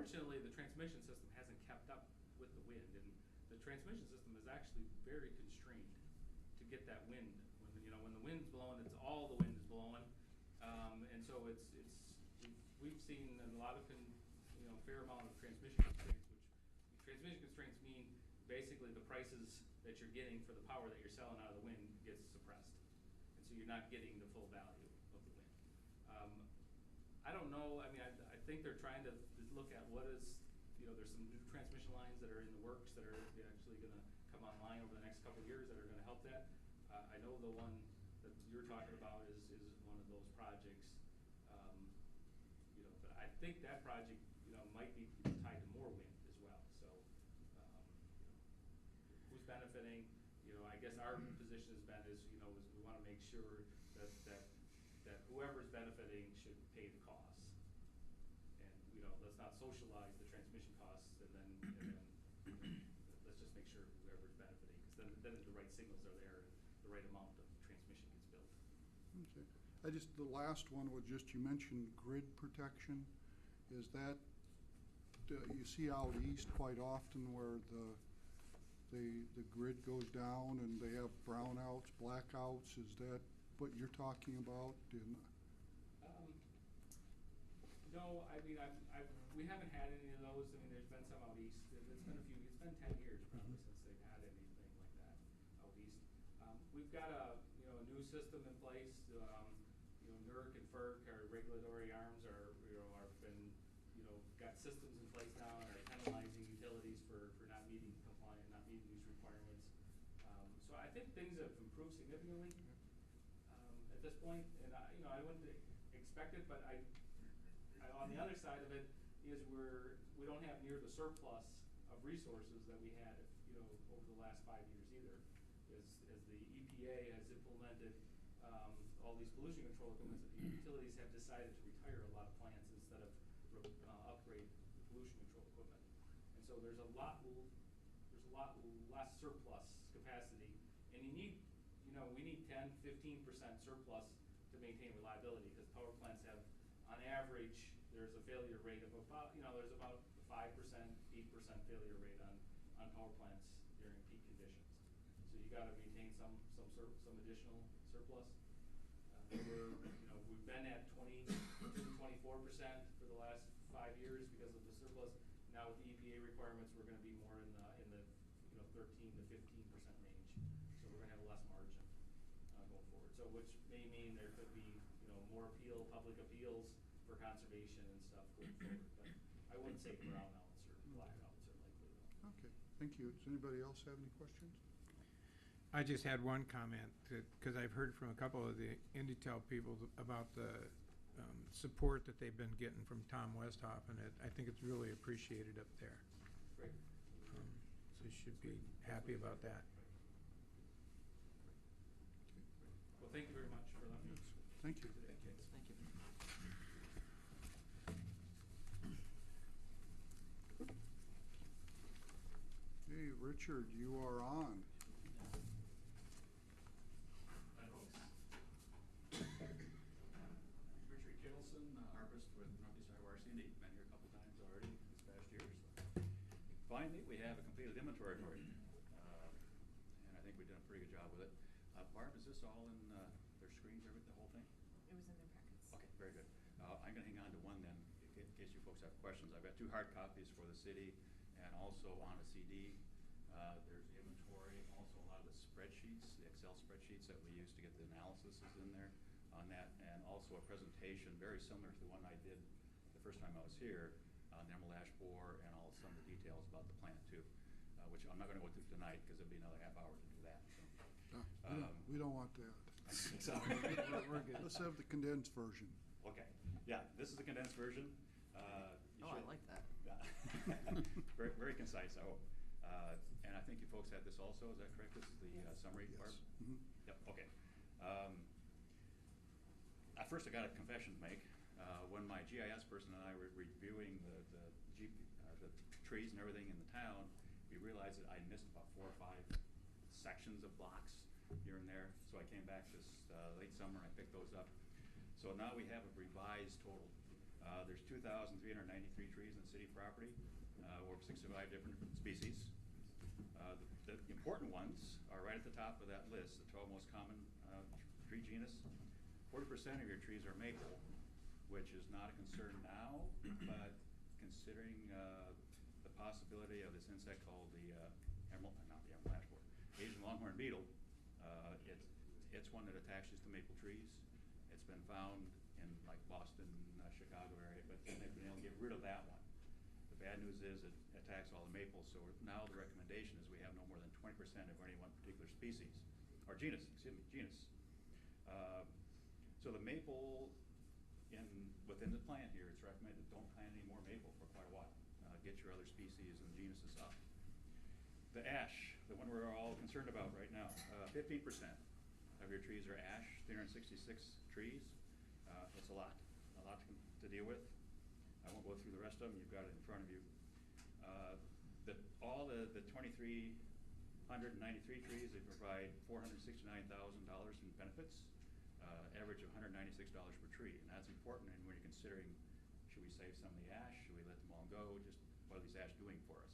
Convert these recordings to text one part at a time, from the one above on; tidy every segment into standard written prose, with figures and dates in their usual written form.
unfortunately, the transmission system hasn't kept up with the wind, and the transmission system is actually very constrained to get that wind. When the wind's blowing, it's all the wind is blowing, and so we've seen a lot of fair amount of transmission constraints, which transmission constraints mean basically the prices that you're getting for the power that you're selling out of the wind gets suppressed, and so you're not getting the full value of the wind. I don't know. I mean, I think they're trying to look at what is, there's some new transmission lines that are in the works that are actually going to come online over the next couple of years that are going to help that. I know the one that you're talking about is one of those projects. But I think that project, might be tied to more wind as well. So, who's benefiting? I guess our position has been is we want to make sure that whoever's benefiting should pay the costs, and let's not socialize the transmission costs, and then let's just make sure whoever's benefiting, because then the right signals are there and the right amount of transmission gets built. Okay. The last one was just, you mentioned grid protection. Is that, you see out east quite often where the grid goes down and they have brownouts, blackouts? Is that what you're talking about? No, I mean, we haven't had any of those. I mean, there's been some out east. It's been 10 years probably since they've had anything like that out east. We've got a new system in place. NERC and FERC, our regulatory arms, got systems in place now and are penalizing utilities for not meeting these requirements. So I think things have improved significantly at this point, and I wouldn't expect it, but on the other side of it is we don't have near the surplus of resources that we had over the last 5 years either. As the EPA has implemented all these pollution control equipment, the utilities have decided to retire a lot of plants instead of upgrade the pollution control equipment. And so there's a lot less surplus capacity, and we need 10-15% surplus to maintain reliability, because power plants have, on average, there's a failure rate of about, there's about 5%, 8% failure rate on power plants during peak conditions. So you got to maintain some additional surplus. We've been at 20 to 24% for the last 5 years because of the surplus. Now with the EPA requirements, we're going to be more in the 13 to 15% range. So we're going to have less margin going forward. So which may mean there could be more public appeals for conservation and stuff going forward. But I wouldn't say brownouts or blackouts are likely though. Okay, thank you. Does anybody else have any questions? I just had one comment, because I've heard from a couple of the Inditel people about the support that they've been getting from Tom Westhoff, and I think it's really appreciated up there. Great. So you should be happy about that. Well, thank you very much for letting me. Thank you. Thank you. Hey, Richard, you are on. Richard Kittleson, arborist with Northeast Iowa RC&D. Been here a couple times already this past year. So. Finally, we have a completed inventory for you. And I think we've done a pretty good job with it. Barb, is this all in their screens, the whole thing? It was in their packets. Okay, very good. I'm going to hang on to one then, in case you folks have questions. I've got 2 hard copies for the city and also on a CD. There's inventory, also a lot of the spreadsheets, the Excel spreadsheets that we use to get the analysis is in there on that, and also a presentation very similar to the one I did the first time I was here on the Emerald Ash Borer and all some of the details about the plant too, which I'm not going to go through tonight because it'll be another half hour to do that. So. We don't want that. Sorry. We're good. Let's have the condensed version. Okay. Yeah, this is the condensed version. I like that. Yeah. very, very concise, I hope. And I think you folks had this also, is that correct? This is the summary part? Mm-hmm. Yep, okay. At first I got a confession to make. When my GIS person and I were reviewing the trees and everything in the town, we realized that I missed about 4 or 5 sections of blocks here and there. So I came back this late summer and I picked those up. So now we have a revised total There's 2,393 trees in the city property, over 65 different species. The important ones are right at the top of that list, the 12 most common tree genus. 40% of your trees are maple, which is not a concern now, but considering the possibility of this insect called the Asian longhorn beetle, it's one that attaches to maple trees. It's been found in like Boston, Chicago area, but they've been able to get rid of that one. The bad news is it attacks all the maples, so now the recommendation is we have no more than 20% of any one particular species, or genus, genus. So the maple, within the plant here, it's recommended don't plant any more maple for quite a while. Get your other species and genuses up. The ash, the one we're all concerned about right now, 15% of your trees are ash, 366 trees. It's a lot to deal with. I won't go through the rest of them. You've got it in front of you. All the 2,393 trees, they provide $469,000 in benefits, average of $196 per tree. And that's important when you're considering, should we save some of the ash? Should we let them all go? Just what are these ash doing for us?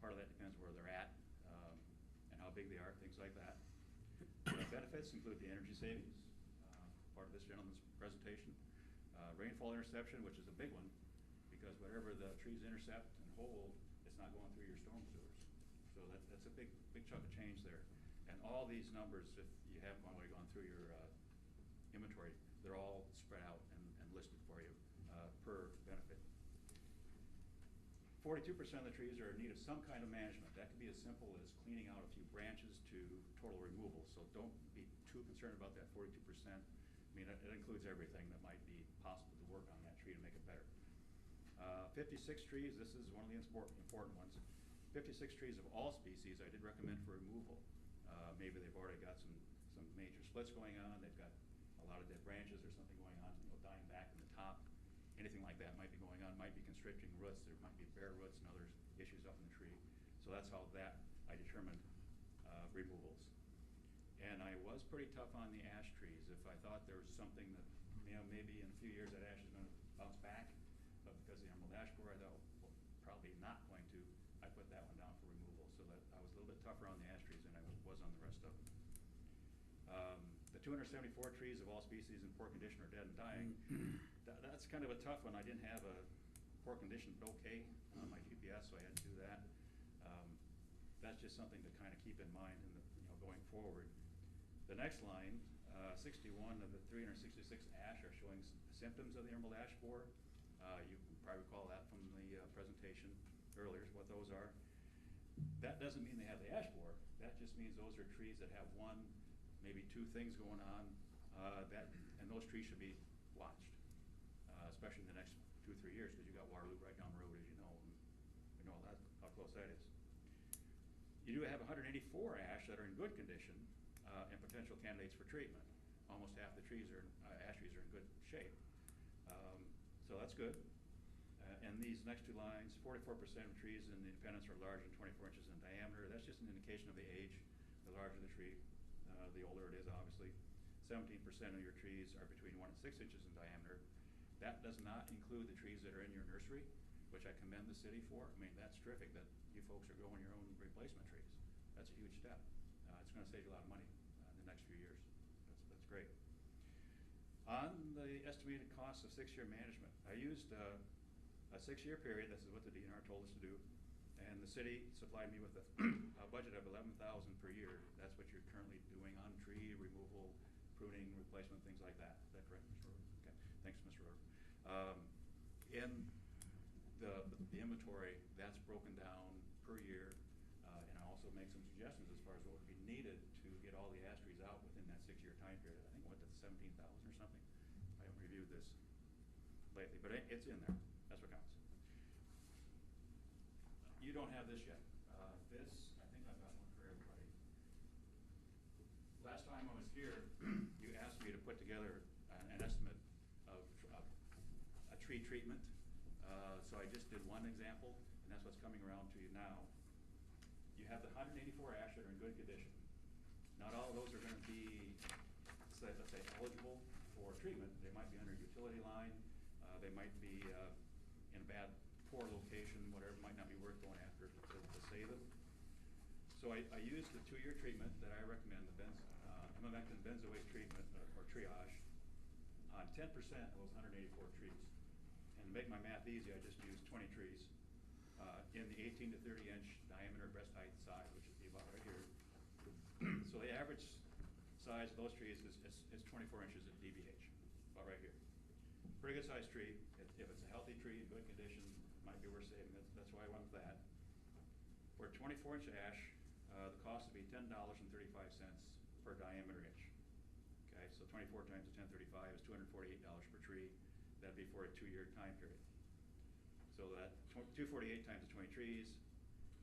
Part of that depends where they're at and how big they are, things like that. Benefits include the energy savings, part of this gentleman's presentation. Rainfall interception, which is a big one, because whatever the trees intercept and hold, it's not going through your storm sewers. So that's a big chunk of change there. And all these numbers, if you haven't already gone through your inventory, they're all spread out and listed for you per benefit. 42% of the trees are in need of some kind of management. That could be as simple as cleaning out a few branches to total removal. So don't be too concerned about that 42%. I mean, it includes everything that might be possible to work on that tree to make it better. 56 trees, this is one of the important ones. 56 trees of all species I did recommend for removal. Maybe they've already got some major splits going on. They've got a lot of dead branches or something going on, dying back in the top. Anything like that might be going on, might be constricting roots. There might be bare roots and other issues up in the tree. So that's how I determined removals. And I was pretty tough on the ash trees. If I thought there was something that, maybe in a few years that ash is going to bounce back, but because of the emerald ash borer, I thought, well, probably not going to, I put that one down for removal. So that I was a little bit tougher on the ash trees than I was on the rest of them. The 274 trees of all species in poor condition are dead and dying. That's kind of a tough one. I didn't have a poor condition but okay on my GPS, so I had to do that. That's just something to kind of keep in mind going forward. The next line, 61 of the 366 ash are showing symptoms of the emerald ash borer. You probably recall that from the presentation earlier, what those are. That doesn't mean they have the ash borer. That just means those are trees that have one, maybe two things going on, and those trees should be watched, especially in the next 2-3 years, because you got Waterloo right down the road, as you know, and we know how close that is. You do have 184 ash that are in good condition and potential candidates for treatment. Almost half the ash trees are in good shape. So that's good. And these next two lines, 44% of trees in the Independence are larger than 24 inches in diameter. That's just an indication of the age. The larger the tree, the older it is, obviously. 17% of your trees are between 1 and 6 inches in diameter. That does not include the trees that are in your nursery, which I commend the city for. I mean, that's terrific that you folks are growing your own replacement trees. That's a huge step. It's going to save you a lot of money in the next few years. That's great. On the estimated cost of 6-year management, I used a 6-year period. This is what the DNR told us to do. And the city supplied me with a budget of $11,000 per year. That's what you're currently doing on tree removal, pruning, replacement, things like that. Is that correct, Mr. Rohr? Okay. Thanks, Mr. Rohr. In the inventory, that's broken down per year, and I also make some suggestions as far as what would be needed to get all the ash trees out within that 6-year time period. I think it went to 17,000 or something. I haven't reviewed this lately, but it's in there. That's what counts. You don't have this yet. This, I think I've got one for everybody. Last time I was here, you asked me to put together an estimate of a tree treatment. So I just did one example, and that's what's coming around to you now. You have the 184 ash that are in good condition. Not all of those are going to be, let's say, eligible for treatment. They might be under a utility line. They might be in a bad, poor location, whatever, might not be worth going after to save them. So I used the 2-year treatment that I recommend, the emamectin benzoate treatment or triage on 10% of those 184 trees. And to make my math easy, I just used 20 trees in the 18 to 30 inch diameter breast height size, which would be about right here. So the average size of those trees is 24 inches at DBH, about right here. Pretty good sized tree. If it's a healthy tree in good condition, might be worth saving. That's why I went with that. For a 24 inch ash, the cost would be $10.35 per diameter inch. Okay, so 24 times 1035 is $248 per tree. That'd be for a 2-year time period. So that 248 times the 20 trees,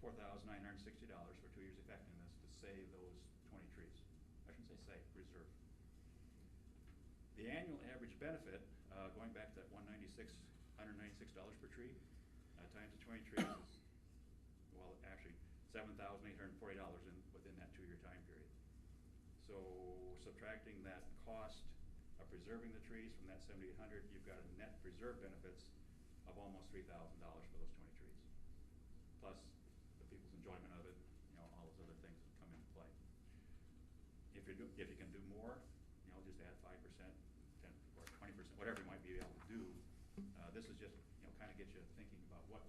$4,960 for 2 years effectiveness to save those 20 trees. I shouldn't say save, preserve. The annual average benefit, going back to that $196 per tree, times the 20 trees is, well, actually $7,840 within that 2-year time period. So subtracting that cost of preserving the trees from that $7,800, you've got a net preserve benefits of almost $3,000 for those 20 trees. Plus the people's enjoyment of it, all those other things that come into play. If you can do more, just add 5%, 10 or 20%, whatever you might be able to do. This is just, kind of get you thinking about what